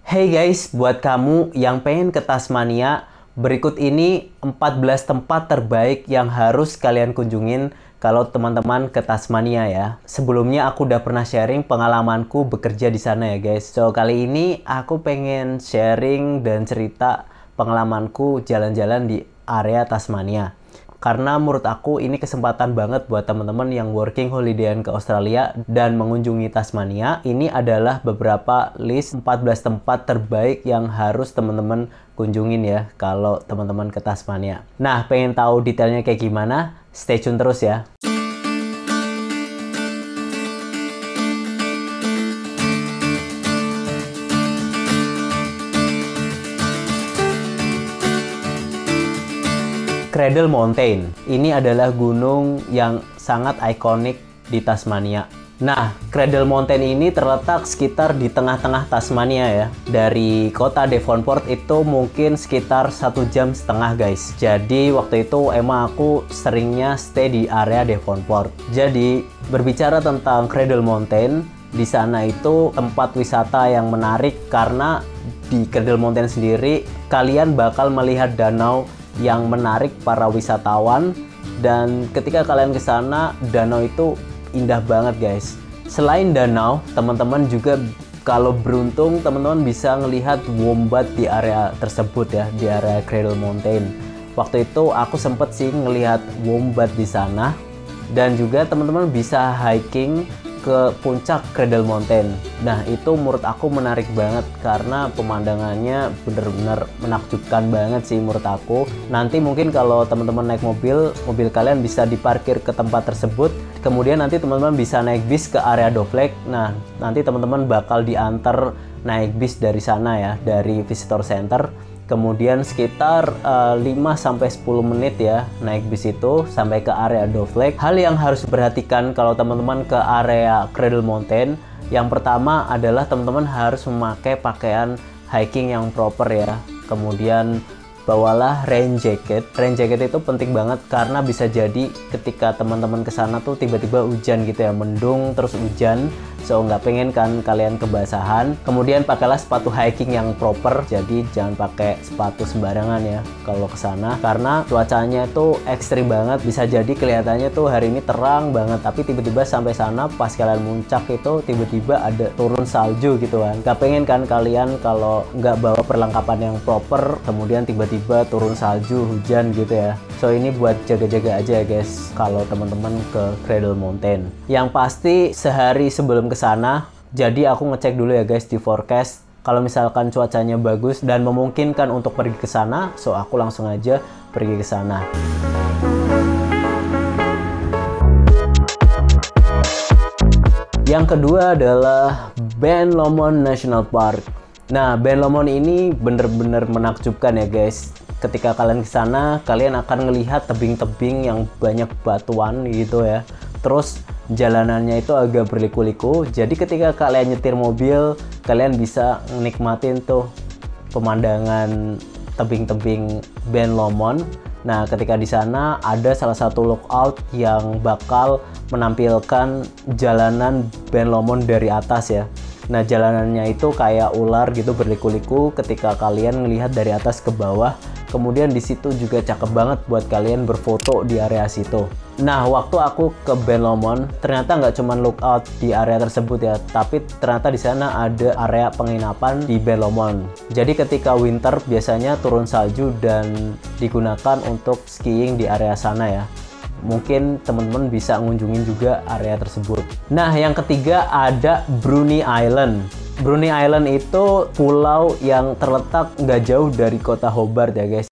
Hey guys, buat kamu yang pengen ke Tasmania, berikut ini 14 tempat terbaik yang harus kalian kunjungin kalau teman-teman ke Tasmania ya. Sebelumnya aku udah pernah sharing pengalamanku bekerja di sana ya guys. So, kali ini aku pengen sharing dan cerita pengalamanku jalan-jalan di area Tasmania. Karena menurut aku ini kesempatan banget buat teman-teman yang working holidayan ke Australia dan mengunjungi Tasmania. Ini adalah beberapa list 14 tempat terbaik yang harus teman-teman kunjungin ya kalau teman-teman ke Tasmania. Nah, pengen tahu detailnya kayak gimana? Stay tune terus ya. Cradle Mountain. Ini adalah gunung yang sangat ikonik di Tasmania. Nah, Cradle Mountain ini terletak sekitar di tengah-tengah Tasmania ya. Dari kota Devonport itu mungkin sekitar 1,5 jam guys. Jadi waktu itu emang aku seringnya stay di area Devonport. Jadi berbicara tentang Cradle Mountain, di sana itu tempat wisata yang menarik karena di Cradle Mountain sendiri kalian bakal melihat danau yang menarik para wisatawan, dan ketika kalian ke sana danau itu indah banget guys. Selain danau, teman-teman juga kalau beruntung teman-teman bisa ngelihat wombat di area tersebut ya, di area Cradle Mountain. Waktu itu aku sempet sih ngelihat wombat di sana, dan juga teman-teman bisa hiking ke puncak Cradle Mountain. Nah, itu menurut aku menarik banget karena pemandangannya bener-bener menakjubkan banget sih menurut aku. Nanti mungkin kalau teman-teman naik mobil kalian bisa diparkir ke tempat tersebut. Kemudian nanti teman-teman bisa naik bis ke area Dove Lake. Nah, nanti teman-teman bakal diantar naik bis dari sana ya, dari visitor center. Kemudian sekitar 5-10 menit ya naik bis itu sampai ke area Dove Lake. Hal yang harus diperhatikan kalau teman-teman ke area Cradle Mountain, yang pertama adalah teman-teman harus memakai pakaian hiking yang proper ya. Kemudian bawalah rain jacket. Rain jacket itu penting banget karena bisa jadi ketika teman-teman ke sana tuh tiba-tiba hujan gitu ya, mendung terus hujan. So, nggak pengen kan kalian kebasahan. Kemudian pakailah sepatu hiking yang proper. Jadi jangan pakai sepatu sembarangan ya kalau ke sana, karena cuacanya itu ekstrim banget. Bisa jadi kelihatannya tuh hari ini terang banget, tapi tiba-tiba sampai sana pas kalian muncak itu tiba-tiba ada turun salju gitu kan. Nggak pengen kan kalian kalau nggak bawa perlengkapan yang proper, kemudian tiba-tiba turun salju, hujan gitu ya. So, ini buat jaga-jaga aja ya guys kalau teman-teman ke Cradle Mountain. Yang pasti sehari sebelum ke sana, jadi aku ngecek dulu ya guys di forecast. Kalau misalkan cuacanya bagus dan memungkinkan untuk pergi ke sana, so aku langsung aja pergi ke sana. Yang kedua adalah Ben Lomond National Park. Nah, Ben Lomond ini bener-bener menakjubkan ya guys. Ketika kalian ke sana, kalian akan melihat tebing-tebing yang banyak batuan gitu ya. Terus jalanannya itu agak berliku-liku. Jadi ketika kalian nyetir mobil, kalian bisa nikmatin tuh pemandangan tebing-tebing Ben Lomond. Nah, ketika di sana ada salah satu lookout yang bakal menampilkan jalanan Ben Lomond dari atas ya. Nah, jalanannya itu kayak ular gitu berliku-liku ketika kalian melihat dari atas ke bawah. Kemudian di situ juga cakep banget buat kalian berfoto di area situ. Nah, waktu aku ke Ben Lomond, ternyata nggak cuma lookout di area tersebut ya, tapi ternyata di sana ada area penginapan di Ben Lomond. Jadi ketika winter biasanya turun salju dan digunakan untuk skiing di area sana ya. Mungkin teman-teman bisa ngunjungin juga area tersebut. Nah, yang ketiga ada Bruny Island. Bruny Island itu pulau yang terletak nggak jauh dari kota Hobart ya guys.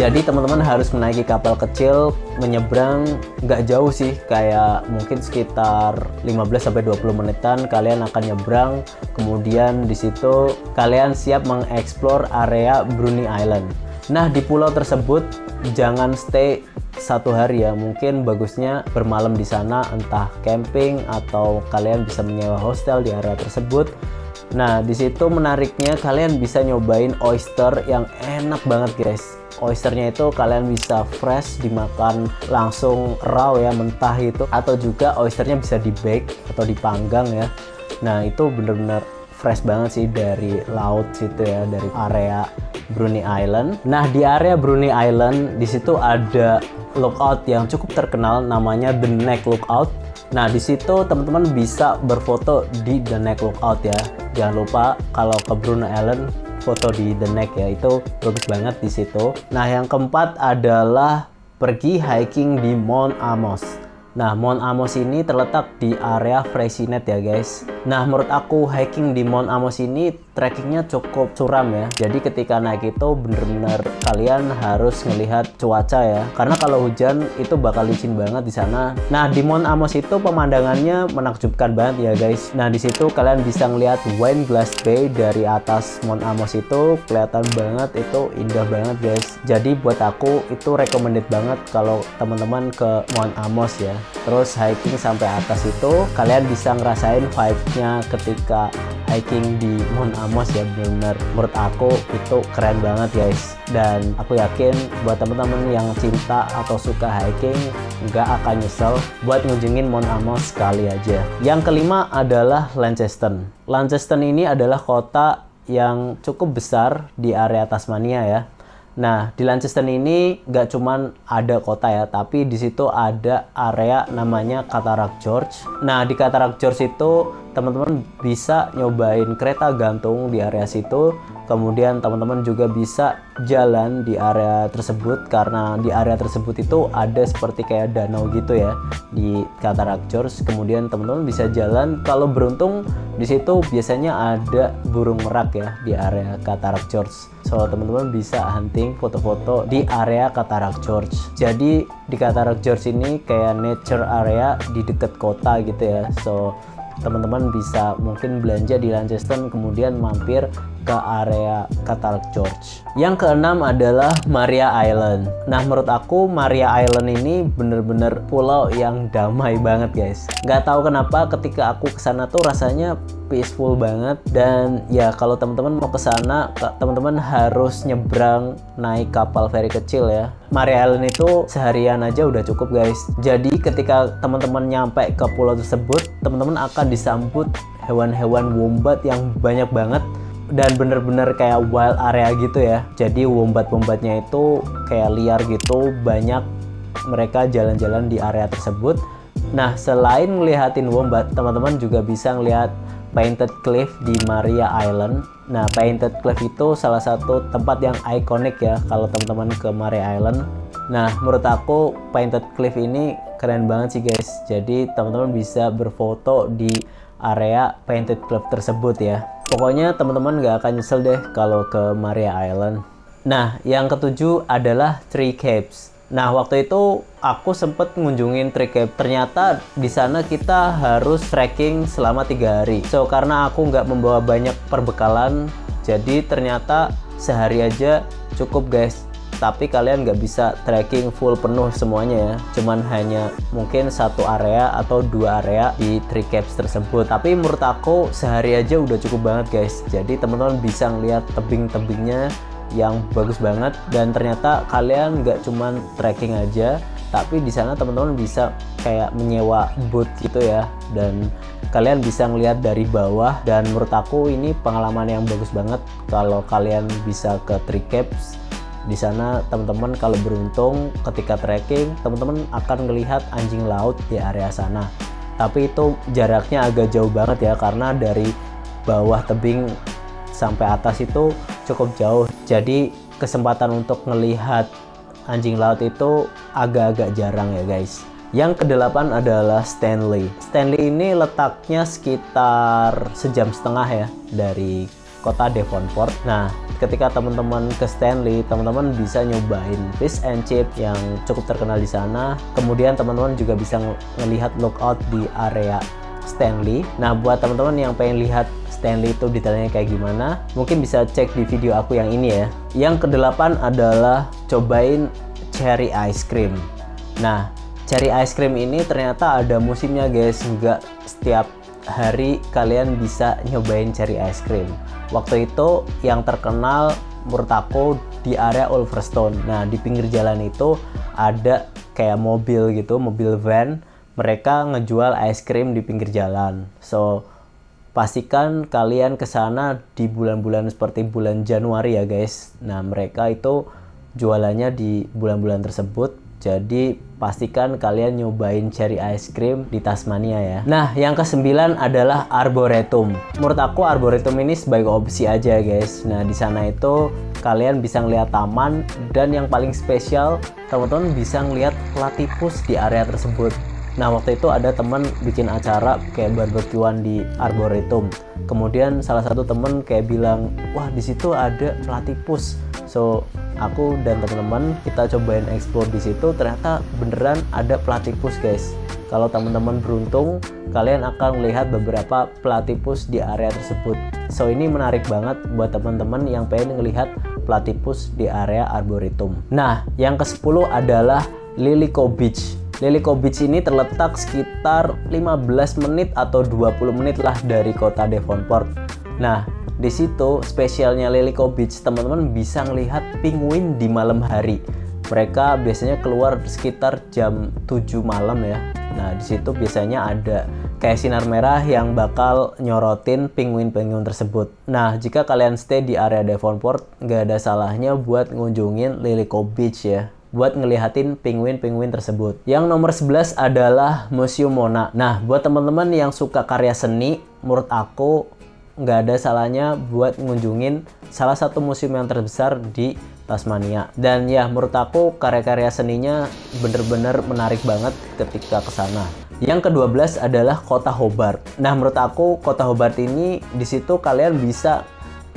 Jadi teman-teman harus menaiki kapal kecil menyeberang, nggak jauh sih, kayak mungkin sekitar 15-20 menitan kalian akan nyebrang. Kemudian di situ kalian siap mengeksplor area Bruny Island. Nah, di pulau tersebut jangan stay satu hari ya, mungkin bagusnya bermalam di sana, entah camping atau kalian bisa menyewa hostel di area tersebut. Nah, di situ menariknya kalian bisa nyobain oyster yang enak banget guys. oysternya itu kalian bisa fresh dimakan langsung raw ya, mentah itu, atau juga oysternya bisa di bake atau dipanggang ya. Nah itu bener-bener fresh banget sih dari laut situ ya, dari area Bruny Island. Nah di area Bruny Island di situ ada lookout yang cukup terkenal, namanya The Neck Lookout. Nah di situ teman-teman bisa berfoto di The Neck Lookout ya. Jangan lupa kalau ke Bruny Island foto di The Neck ya, itu bagus banget di situ. Nah yang keempat adalah pergi hiking di Mount Amos. Nah, Mount Amos ini terletak di area Freycinet ya guys. Nah, menurut aku hiking di Mount Amos ini trekkingnya cukup curam ya. Jadi ketika naik itu bener-bener kalian harus ngelihat cuaca ya. Karena kalau hujan itu bakal licin banget di sana. Nah, di Mount Amos itu pemandangannya menakjubkan banget ya guys. Nah, di situ kalian bisa ngelihat Wineglass Bay dari atas Mount Amos itu kelihatan banget, itu indah banget guys. Jadi buat aku itu recommended banget kalau teman-teman ke Mount Amos ya. Terus hiking sampai atas itu kalian bisa ngerasain vibe-nya ketika hiking di Mount Amos ya. Bener-bener menurut aku itu keren banget guys. Dan aku yakin buat teman-teman yang cinta atau suka hiking nggak akan nyesel buat ngunjungin Mount Amos sekali aja. Yang kelima adalah Launceston. Launceston ini adalah kota yang cukup besar di area Tasmania ya. Nah, di Launceston ini nggak cuman ada kota ya, tapi di situ ada area namanya Cataract Gorge. Nah, di Cataract Gorge itu teman-teman bisa nyobain kereta gantung di area situ. Kemudian teman-teman juga bisa jalan di area tersebut, karena di area tersebut itu ada seperti kayak danau gitu ya di Cataract Gorge. Kemudian teman-teman bisa jalan, kalau beruntung di situ biasanya ada burung merak ya di area Cataract Gorge. So teman-teman bisa hunting foto-foto di area Cataract Gorge. Jadi di Cataract Gorge ini kayak nature area di dekat kota gitu ya. So teman-teman bisa mungkin belanja di Launceston kemudian mampir ke area Cataract Gorge. Yang keenam adalah Maria Island. Nah, menurut aku Maria Island ini bener-bener pulau yang damai banget guys. Nggak tahu kenapa ketika aku kesana tuh rasanya peaceful banget. Dan ya kalau teman-teman mau kesana, teman-teman harus nyebrang naik kapal feri kecil ya. Maria Island itu seharian aja udah cukup guys. Jadi ketika teman-teman nyampe ke pulau tersebut, teman-teman akan disambut hewan-hewan wombat yang banyak banget. Dan bener-bener kayak wild area gitu ya. Jadi wombat-wombatnya itu kayak liar gitu, banyak mereka jalan-jalan di area tersebut. Nah, selain ngeliatin wombat, teman-teman juga bisa ngeliat Painted Cliff di Maria Island. Nah, Painted Cliff itu salah satu tempat yang ikonik ya kalau teman-teman ke Maria Island. Nah, menurut aku Painted Cliff ini keren banget sih guys. Jadi teman-teman bisa berfoto di area Painted Cliff tersebut ya. Pokoknya teman-teman gak akan nyesel deh kalau ke Maria Island. Nah, yang ketujuh adalah Three Caps. Nah, waktu itu aku sempet ngunjungin Three Caps. Ternyata di sana kita harus trekking selama 3 hari. So, karena aku nggak membawa banyak perbekalan, jadi ternyata sehari aja cukup guys. Tapi kalian nggak bisa trekking full penuh semuanya ya. Cuman hanya mungkin 1 area atau 2 area di Three Caps tersebut. Tapi menurut aku sehari aja udah cukup banget guys. Jadi teman-teman bisa ngeliat tebing-tebingnya yang bagus banget. Dan ternyata kalian nggak cuman trekking aja, tapi di sana teman-teman bisa kayak menyewa boot gitu ya. Dan kalian bisa ngeliat dari bawah. Dan menurut aku ini pengalaman yang bagus banget kalau kalian bisa ke Three Caps. Di sana teman-teman kalau beruntung ketika trekking, teman-teman akan melihat anjing laut di area sana. Tapi itu jaraknya agak jauh banget ya, karena dari bawah tebing sampai atas itu cukup jauh. Jadi kesempatan untuk melihat anjing laut itu agak-agak jarang ya guys. Yang kedelapan adalah Stanley. Stanley ini letaknya sekitar 1,5 jam ya dari kota Devonport. Nah, ketika teman-teman ke Stanley, teman-teman bisa nyobain fish and chip yang cukup terkenal di sana. Kemudian teman-teman juga bisa ngelihat lookout di area Stanley. Nah, buat teman-teman yang pengen lihat Stanley itu detailnya kayak gimana, mungkin bisa cek di video aku yang ini ya. Yang kedelapan adalah cobain cherry ice cream. Nah, cherry ice cream ini ternyata ada musimnya guys. Nggak setiap hari kalian bisa nyobain cherry ice cream. Waktu itu yang terkenal menurut aku di area Ulverstone. Nah, di pinggir jalan itu ada kayak mobil gitu, mobil van. Mereka ngejual es krim di pinggir jalan. So, pastikan kalian ke sana di bulan-bulan seperti bulan Januari ya guys. Nah, mereka itu jualannya di bulan-bulan tersebut. Jadi pastikan kalian nyobain cherry ice cream di Tasmania ya. Nah, yang ke-9 adalah Arboretum. Menurut aku Arboretum ini sebagai opsi aja guys. Nah, di sana itu kalian bisa ngeliat taman, dan yang paling spesial teman-teman bisa ngeliat platypus di area tersebut. Nah, waktu itu ada temen bikin acara kayak barbekyuan di Arboretum. Kemudian salah satu temen kayak bilang, wah di situ ada platypus. So, aku dan teman-teman kita cobain explore di situ, ternyata beneran ada platypus guys. Kalau teman-teman beruntung, kalian akan melihat beberapa platypus di area tersebut. So, ini menarik banget buat teman-teman yang pengen ngelihat platypus di area Arboretum. Nah, yang ke-10 adalah Lillico Beach. Lillico Beach ini terletak sekitar 15 menit atau 20 menit lah dari kota Devonport. Nah, di situ spesialnya Lillico Beach, teman-teman bisa melihat penguin di malam hari. Mereka biasanya keluar sekitar jam 7 malam ya. Nah, di situ biasanya ada kayak sinar merah yang bakal nyorotin penguin-penguin tersebut. Nah, jika kalian stay di area Devonport, nggak ada salahnya buat ngunjungin Lillico Beach ya, buat ngelihatin penguin-penguin tersebut. Yang nomor 11 adalah Museum Mona. Nah, buat teman-teman yang suka karya seni, menurut aku nggak ada salahnya buat ngunjungin salah satu museum yang terbesar di Tasmania. Dan ya, menurut aku karya-karya seninya bener-bener menarik banget ketika ke sana. Yang ke-12 adalah Kota Hobart. Nah, menurut aku Kota Hobart ini di situ kalian bisa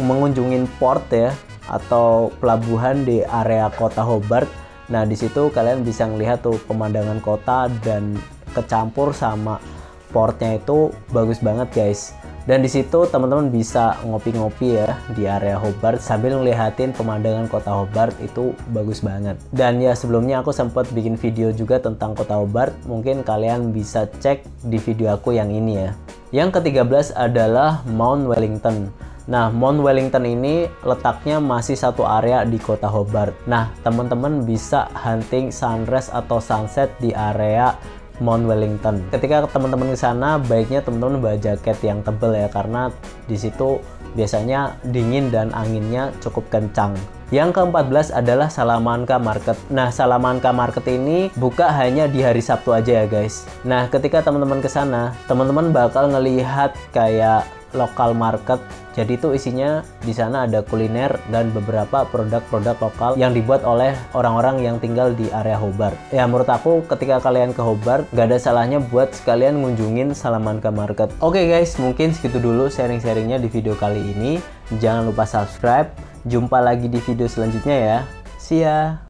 mengunjungin port ya, atau pelabuhan di area Kota Hobart. Nah, di situ kalian bisa ngelihat tuh pemandangan kota dan kecampur sama portnya, itu bagus banget guys. Dan di situ teman-teman bisa ngopi-ngopi ya di area Hobart sambil ngelihatin pemandangan kota Hobart, itu bagus banget. Dan ya, sebelumnya aku sempat bikin video juga tentang kota Hobart, mungkin kalian bisa cek di video aku yang ini ya. Yang ke-13 adalah Mount Wellington. Nah, Mount Wellington ini letaknya masih satu area di kota Hobart. Nah, teman-teman bisa hunting sunrise atau sunset di area Mount Wellington. Ketika teman-teman ke sana, baiknya teman-teman bawa jaket yang tebal ya, karena di situ biasanya dingin dan anginnya cukup kencang. Yang ke-14 adalah Salamanca Market. Nah, Salamanca Market ini buka hanya di hari Sabtu aja ya guys. Nah, ketika teman-teman ke sana, teman-teman bakal ngelihat kayak lokal market. Jadi itu isinya di sana ada kuliner dan beberapa produk-produk lokal yang dibuat oleh orang-orang yang tinggal di area Hobart. Ya, menurut aku ketika kalian ke Hobart, gak ada salahnya buat sekalian ngunjungin Salamanca Market. Oke guys, mungkin segitu dulu sharing-sharingnya di video kali ini. Jangan lupa subscribe. Jumpa lagi di video selanjutnya ya. See ya!